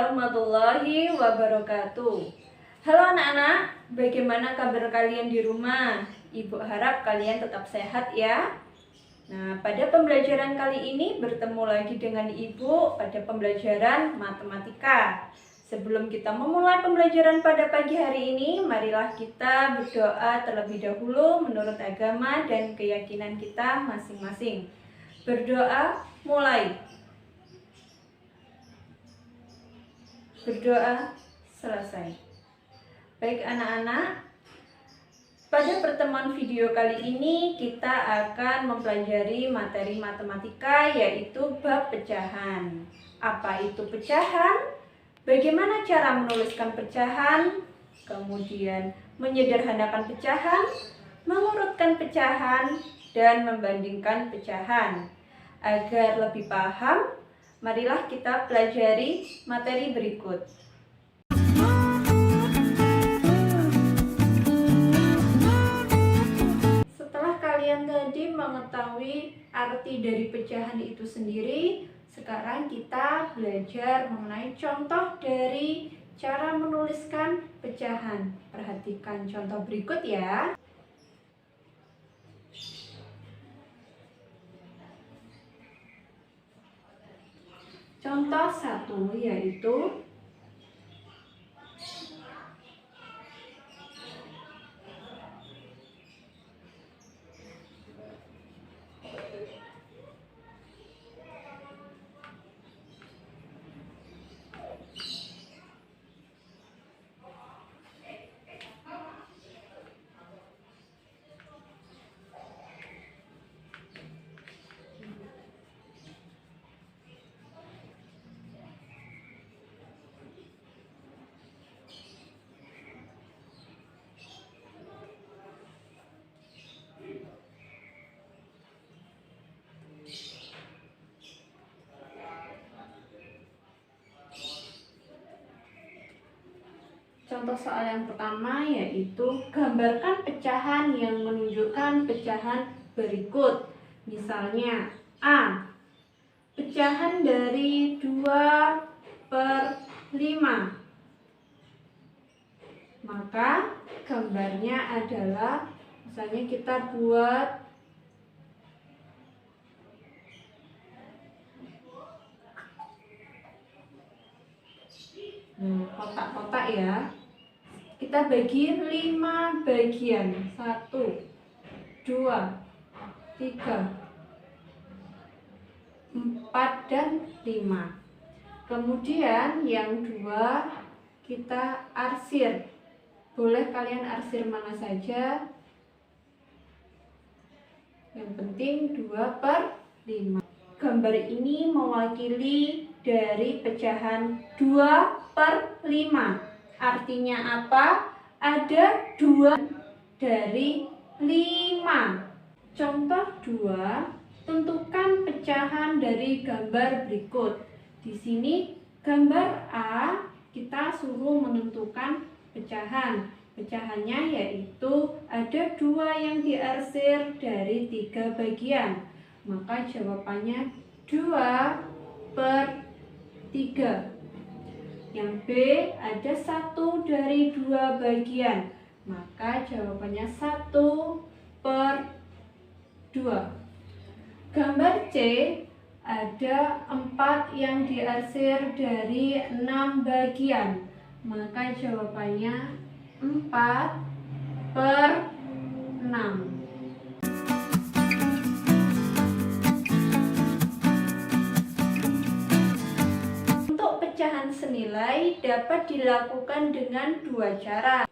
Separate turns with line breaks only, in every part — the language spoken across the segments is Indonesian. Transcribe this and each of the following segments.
warahmatullahi wabarakatuh. Halo anak-anak, bagaimana kabar kalian di rumah? Ibu harap kalian tetap sehat ya. Nah, pada pembelajaran kali ini bertemu lagi dengan Ibu pada pembelajaran matematika. Sebelum kita memulai pembelajaran pada pagi hari ini, marilah kita berdoa terlebih dahulu menurut agama dan keyakinan kita masing-masing. Berdoa mulai. Berdoa selesai. Baik anak-anak, pada pertemuan video kali ini kita akan mempelajari materi matematika yaitu bab pecahan. Apa itu pecahan? Bagaimana cara menuliskan pecahan? Kemudian menyederhanakan pecahan, mengurutkan pecahan, dan membandingkan pecahan. Agar lebih paham, marilah kita pelajari materi berikut. Setelah kalian tadi mengetahui arti dari pecahan itu sendiri, sekarang kita belajar mengenai contoh dari cara menuliskan pecahan. Perhatikan contoh berikut ya. Contoh 1 yaitu contoh soal yang pertama yaitu gambarkan pecahan yang menunjukkan pecahan berikut. Misalnya A, pecahan dari 2/5. Maka gambarnya adalah, misalnya kita buat kotak-kotak ya. Kita bagi 5 bagian. 1, 2, 3, 4, dan 5. Kemudian yang 2 kita arsir. Boleh kalian arsir mana saja. Yang penting 2/5. Gambar ini mewakili dari pecahan 2/5. Artinya apa? Ada 2 dari 5. Contoh 2, tentukan pecahan dari gambar berikut. Di sini gambar A kita suruh menentukan pecahan. Pecahannya yaitu ada 2 yang diarsir dari 3 bagian. Maka jawabannya 2/3. Yang B ada 1 dari 2 bagian. Maka jawabannya 1/2. Gambar C ada 4 yang diarsir dari 6 bagian. Maka jawabannya 4/6. Pecahan senilai dapat dilakukan dengan 2 cara.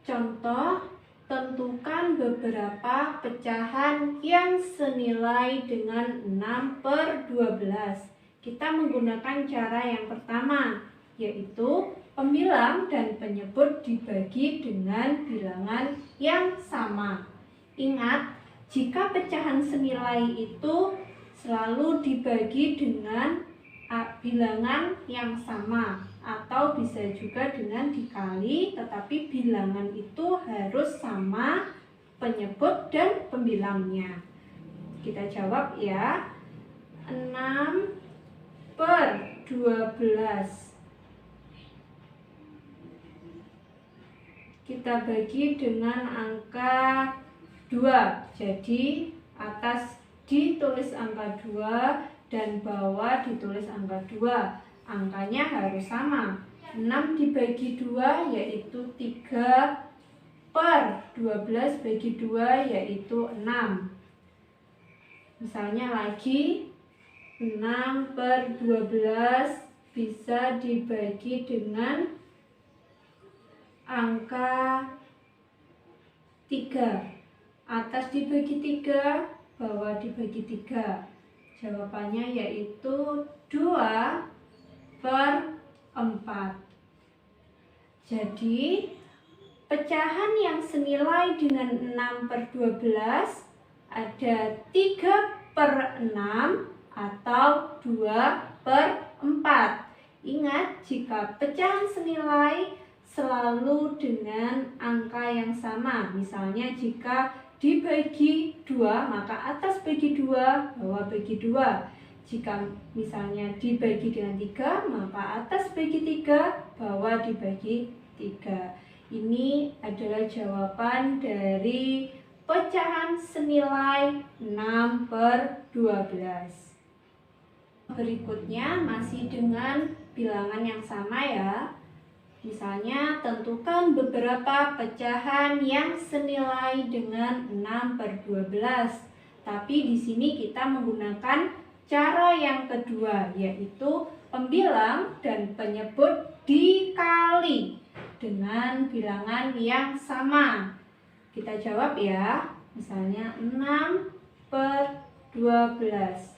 Contoh, tentukan beberapa pecahan yang senilai dengan 6/12. Kita menggunakan cara yang pertama, yaitu pembilang dan penyebut dibagi dengan bilangan yang sama. Ingat, jika pecahan senilai itu selalu dibagi dengan bilangan yang sama, atau bisa juga dengan dikali, tetapi bilangan itu harus sama penyebut dan pembilangnya. Kita jawab ya. 6/12 kita bagi dengan angka 2. Jadi atas ditulis angka 2 dan bawah ditulis angka 2. Angkanya harus sama. 6 dibagi 2 yaitu 3 per 12 bagi 2 yaitu 6. Misalnya lagi 6 per 12 bisa dibagi dengan angka 3. Atas dibagi 3, bawah dibagi 3. Jawabannya yaitu 2 per 4. Jadi pecahan yang senilai dengan 6 per 12 ada 3 per 6 atau 2 per 4. Ingat, jika pecahan senilai selalu dengan angka yang sama. Misalnya jika dibagi 2, maka atas bagi 2, bawah bagi 2. Jika misalnya dibagi dengan 3, maka atas bagi 3, bawah dibagi 3. Ini adalah jawaban dari pecahan senilai 6 per 12. Berikutnya masih dengan bilangan yang sama ya. Misalnya tentukan beberapa pecahan yang senilai dengan 6 per 12. Tapi di sini kita menggunakan cara yang kedua, yaitu pembilang dan penyebut dikali dengan bilangan yang sama. Kita jawab ya. Misalnya 6 per 12.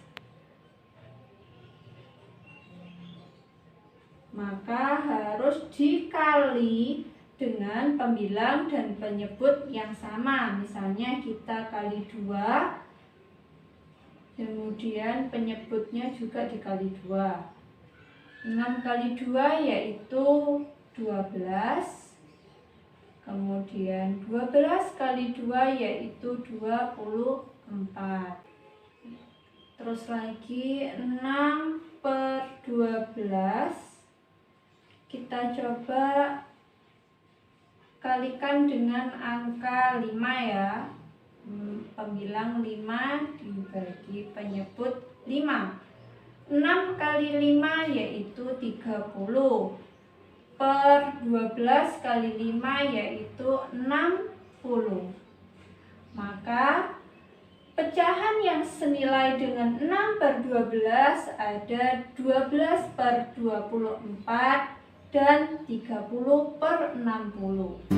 Maka harus dikali dengan pembilang dan penyebut yang sama. Misalnya kita kali 2, kemudian penyebutnya juga dikali 2. 6 kali 2 yaitu 12. Kemudian 12 kali 2 yaitu 24. Terus lagi 6 per 12. Kita coba kalikan dengan angka 5 ya. Pembilang 5 dibagi penyebut 5. 6 kali 5 yaitu 30. Per 12 kali 5 yaitu 60. Maka pecahan yang senilai dengan 6 per 12 ada 12 per 24 dan 30 per 60.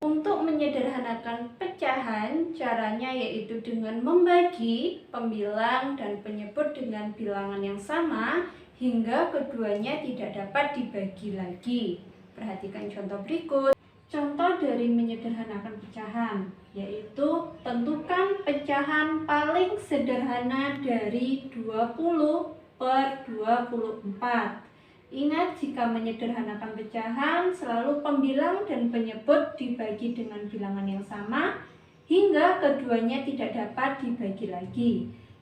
Untuk menyederhanakan pecahan, caranya yaitu dengan membagi pembilang dan penyebut dengan bilangan yang sama hingga keduanya tidak dapat dibagi lagi. Perhatikan contoh berikut. Contoh dari menyederhanakan pecahan, yaitu tentukan pecahan paling sederhana dari 20 per 24. Ingat, jika menyederhanakan pecahan, selalu pembilang dan penyebut dibagi dengan bilangan yang sama hingga keduanya tidak dapat dibagi lagi.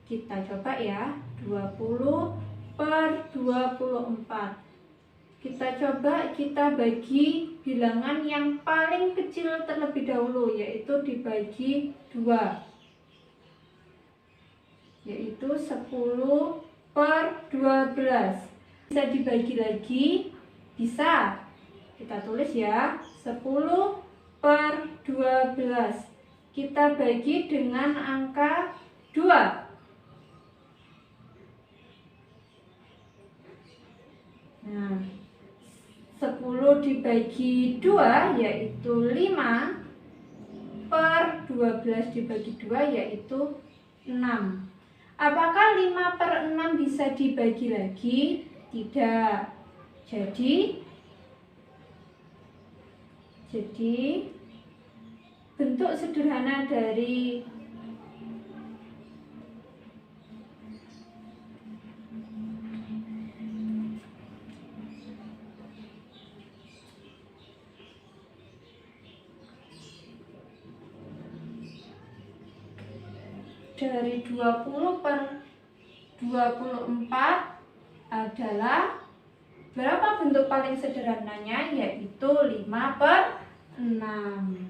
Kita coba ya, 20 per 24. Kita coba kita bagi bilangan yang paling kecil terlebih dahulu, yaitu dibagi 2, yaitu 10 per 12. Bisa dibagi lagi? Bisa. Kita tulis ya, 10 per 12. Kita bagi dengan angka 2. Nah, 10 dibagi 2 yaitu 5, per 12 dibagi 2 yaitu 6. Apakah 5 per 6 bisa dibagi lagi? Tidak. Jadi bentuk sederhana dari dari 20 per 24 adalah Berapa bentuk paling sederhananya? Yaitu 5/6.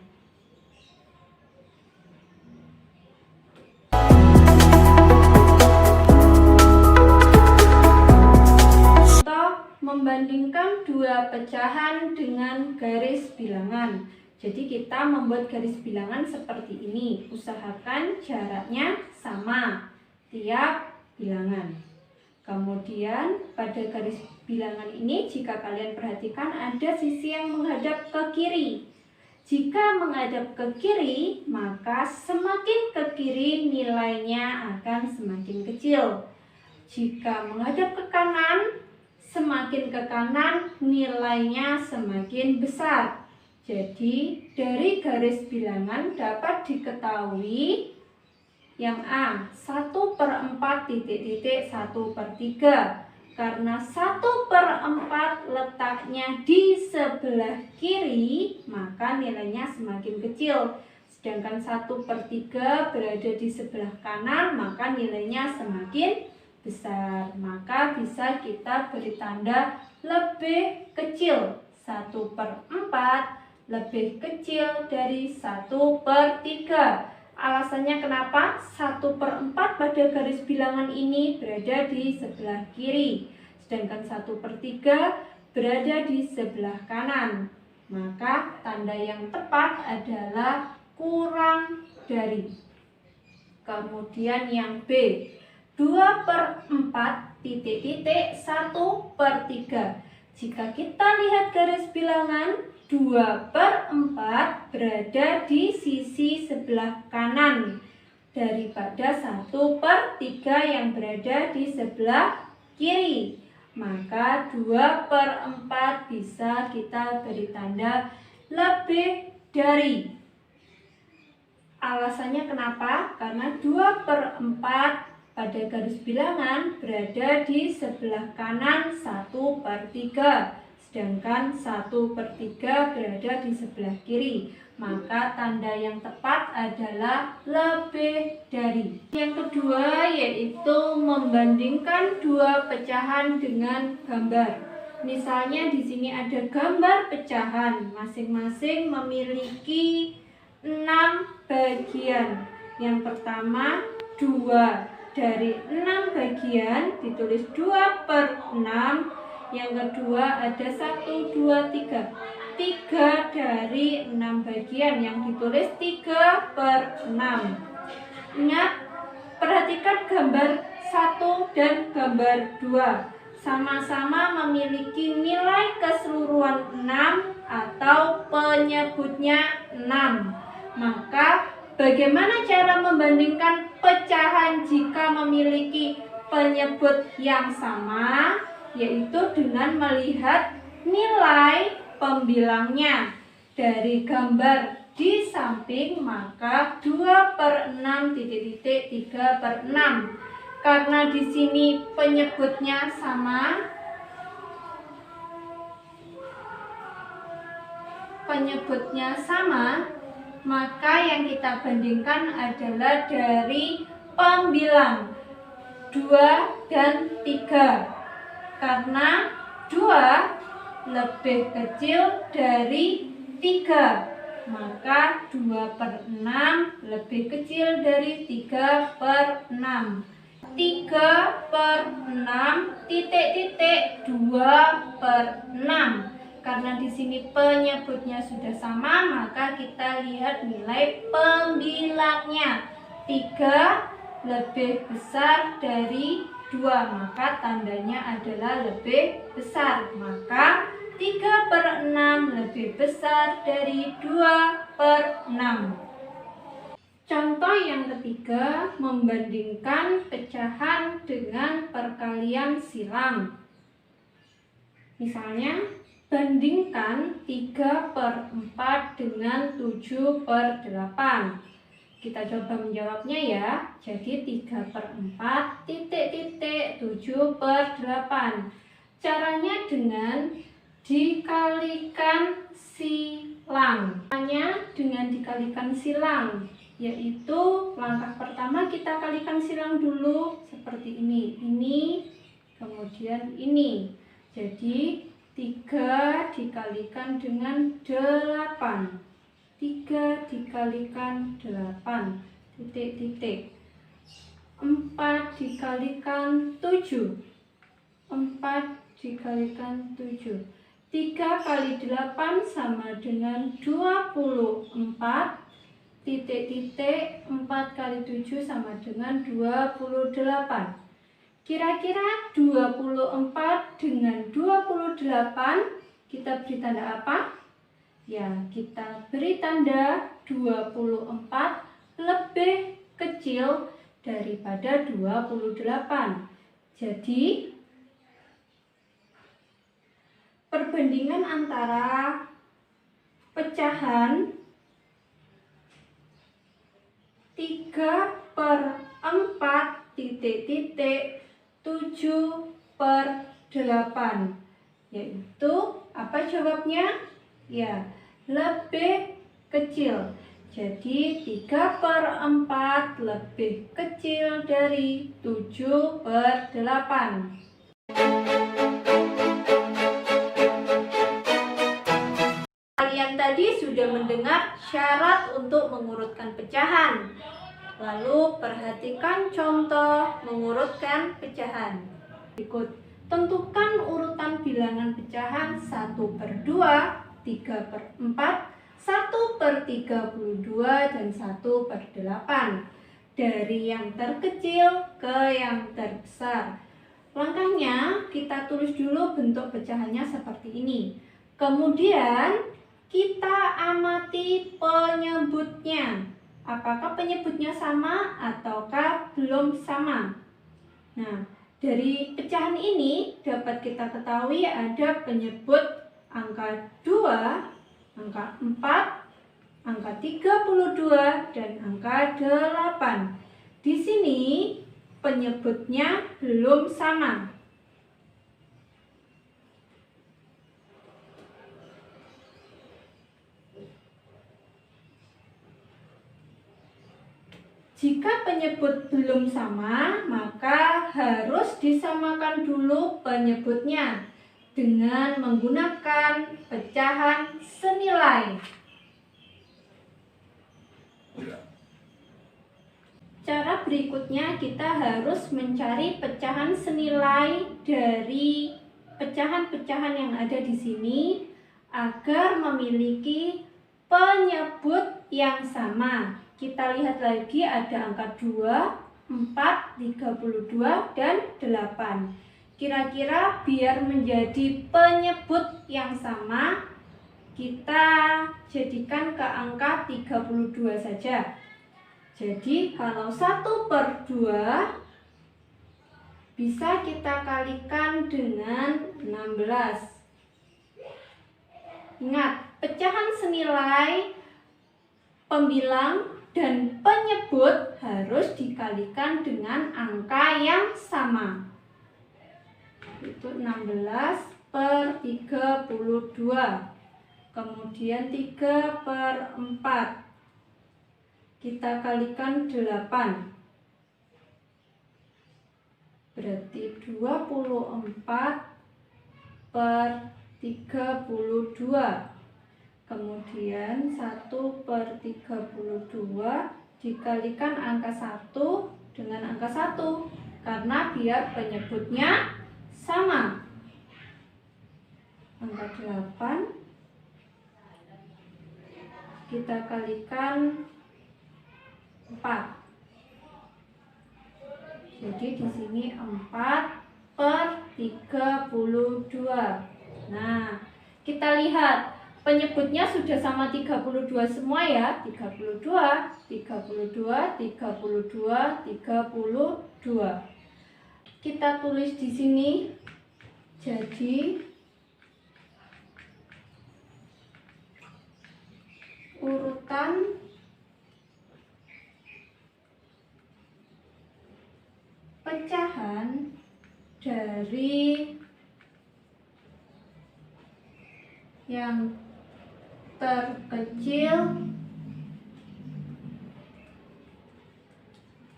Membandingkan dua pecahan dengan garis bilangan. Jadi kita membuat garis bilangan seperti ini. Usahakan jaraknya sama tiap bilangan. Kemudian pada garis bilangan ini, jika kalian perhatikan, ada sisi yang menghadap ke kiri. Jika menghadap ke kiri, maka semakin ke kiri nilainya akan semakin kecil. Jika menghadap ke kanan, semakin ke kanan nilainya semakin besar. Jadi dari garis bilangan dapat diketahui yang A, 1/4 titik-titik 1/3. Karena 1/4 letaknya di sebelah kiri, maka nilainya semakin kecil. Sedangkan 1/3 berada di sebelah kanan, maka nilainya semakin besar. Maka bisa kita beri tanda lebih kecil. 1/4 lebih kecil dari 1/3. Alasannya kenapa? 1/4 pada garis bilangan ini berada di sebelah kiri, sedangkan 1/3 berada di sebelah kanan. Maka tanda yang tepat adalah kurang dari. Kemudian yang B, 2/4 titik-titik 1/3. Jika kita lihat garis bilangan, 2/4 berada di sisi sebelah kanan daripada 1/3 yang berada di sebelah kiri. Maka 2/4 bisa kita beri tanda lebih dari. Alasannya kenapa? Karena 2/4 pada garis bilangan berada di sebelah kanan 1/3, sedangkan 1/3 berada di sebelah kiri. Maka tanda yang tepat adalah lebih dari. Yang kedua yaitu membandingkan dua pecahan dengan gambar. Misalnya di sini ada gambar pecahan, masing-masing memiliki 6 bagian. Yang pertama 2. Dari 6 bagian ditulis 2/6. Yang kedua ada 1, 2, 3. 3 dari 6 bagian yang ditulis 3/6. Ingat, perhatikan gambar 1 dan gambar 2. Sama-sama memiliki nilai keseluruhan 6 atau penyebutnya 6. Maka bagaimana cara membandingkan pecahan jika memiliki penyebut yang sama? Yaitu dengan melihat nilai pembilangnya. Dari gambar di samping, maka 2/6 titik-titik 3/6. Karena di sini penyebutnya sama, maka yang kita bandingkan adalah dari pembilang 2 dan 3. Karena 2 lebih kecil dari 3, maka 2/6 lebih kecil dari 3/6. 3/6 titik-titik 2/6. Karena di sini penyebutnya sudah sama, maka kita lihat nilai pembilangnya. 3 lebih besar dari 2, maka tandanya adalah lebih besar. Maka 3/6 lebih besar dari 2/6. Contoh yang ketiga, membandingkan pecahan dengan perkalian silang. Misalnya, bandingkan 3/4 dengan 7/8. Kita coba menjawabnya ya. Jadi 3/4 titik-titik 7/8. Caranya dengan dikalikan silang. Caranya dengan dikalikan silang, yaitu langkah pertama kita kalikan silang dulu seperti ini. Ini, kemudian ini. Jadi 3 dikalikan dengan 8. 3 dikalikan 8. Titik-titik. 4 dikalikan 7. 4 dikalikan 7. 3 kali 8 sama dengan 24. Titik-titik. 4 kali 7 sama dengan 28. Kira-kira 24 dengan 28 kita beri tanda apa? Ya, kita beri tanda 24 lebih kecil daripada 28. Jadi perbandingan antara pecahan 3/4 titik-titik 7/8, yaitu apa jawabnya? Ya, lebih kecil. Jadi 3/4 lebih kecil dari 7/8. Kalian tadi sudah mendengar syarat untuk mengurutkan pecahan. Lalu perhatikan contoh mengurutkan pecahan. Berikut, tentukan urutan bilangan pecahan 1/2, 3/4, 1/32, dan 1/8 dari yang terkecil ke yang terbesar. Langkahnya kita tulis dulu bentuk pecahannya seperti ini. Kemudian kita amati penyebutnya. Apakah penyebutnya sama ataukah belum sama? Nah, dari pecahan ini dapat kita ketahui ada penyebut angka 2, angka 4, angka 32, dan angka 8. Di sini penyebutnya belum sama. Jika penyebut belum sama, maka harus disamakan dulu penyebutnya dengan menggunakan pecahan senilai. Cara berikutnya kita harus mencari pecahan senilai dari pecahan-pecahan yang ada di sini agar memiliki penyebut yang sama. Kita lihat lagi ada angka 2, 4, 32, dan 8. Kira-kira biar menjadi penyebut yang sama, kita jadikan ke angka 32 saja. Jadi kalau 1/2 bisa kita kalikan dengan 16. Ingat, pecahan senilai, pembilang, dan penyebut harus dikalikan dengan angka yang sama. Itu 16/32. Kemudian 3/4. Kita kalikan 8. Berarti 24/32. Kemudian 1/32 dikalikan angka 1 dengan angka 1 karena biar penyebutnya sama. Angka 8 kita kalikan 4. Jadi di sini 4/32. Nah, kita lihat penyebutnya sudah sama 32 semua ya. 32, 32, 32, 32. Kita tulis di sini. Jadi urutan pecahan dari yang terkecil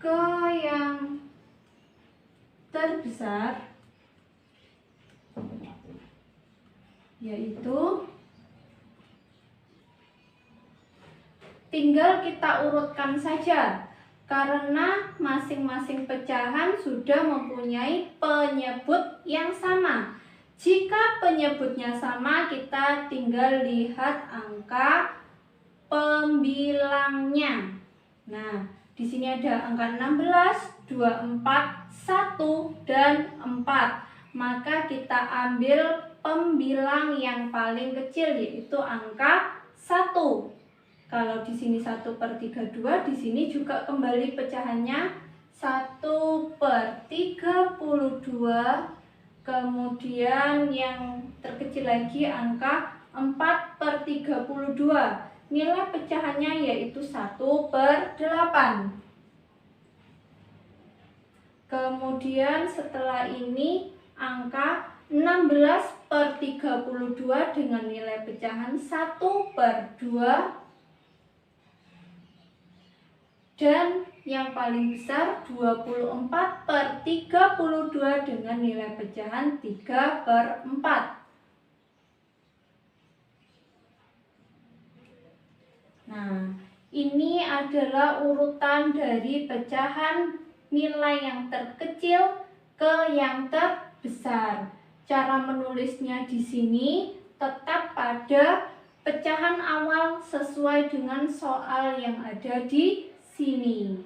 ke yang terbesar yaitu tinggal kita urutkan saja karena masing-masing pecahan sudah mempunyai penyebut yang sama. Jika penyebutnya sama, kita tinggal lihat angka pembilangnya. Nah, di sini ada angka 16, 24, 1, dan 4. Maka kita ambil pembilang yang paling kecil, yaitu angka 1. Kalau di sini 1/32, di sini juga kembali pecahannya 1/32. Kemudian yang terkecil lagi angka 4/32. Nilai pecahannya yaitu 1/8. Kemudian setelah ini angka 16/32 dengan nilai pecahan 1/2. Dan yang paling besar 24/32 dengan nilai pecahan 3/4. Nah, ini adalah urutan dari pecahan nilai yang terkecil ke yang terbesar. Cara menulisnya di sini tetap pada pecahan awal sesuai dengan soal yang ada di sini.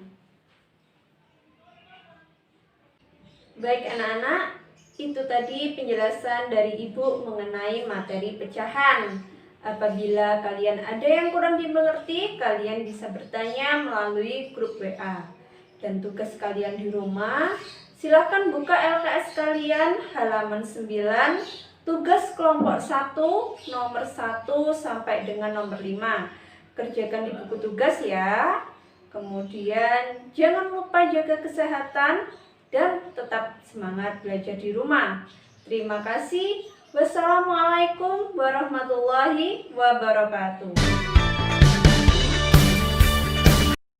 Baik anak-anak, itu tadi penjelasan dari Ibu mengenai materi pecahan. Apabila kalian ada yang kurang dimengerti, kalian bisa bertanya melalui grup WA. Dan tugas kalian di rumah, silakan buka LKS kalian halaman 9, tugas kelompok 1, nomor 1 sampai dengan nomor 5. Kerjakan di buku tugas ya. Kemudian jangan lupa jaga kesehatan dan tetap semangat belajar di rumah. Terima kasih. Wassalamualaikum warahmatullahi wabarakatuh.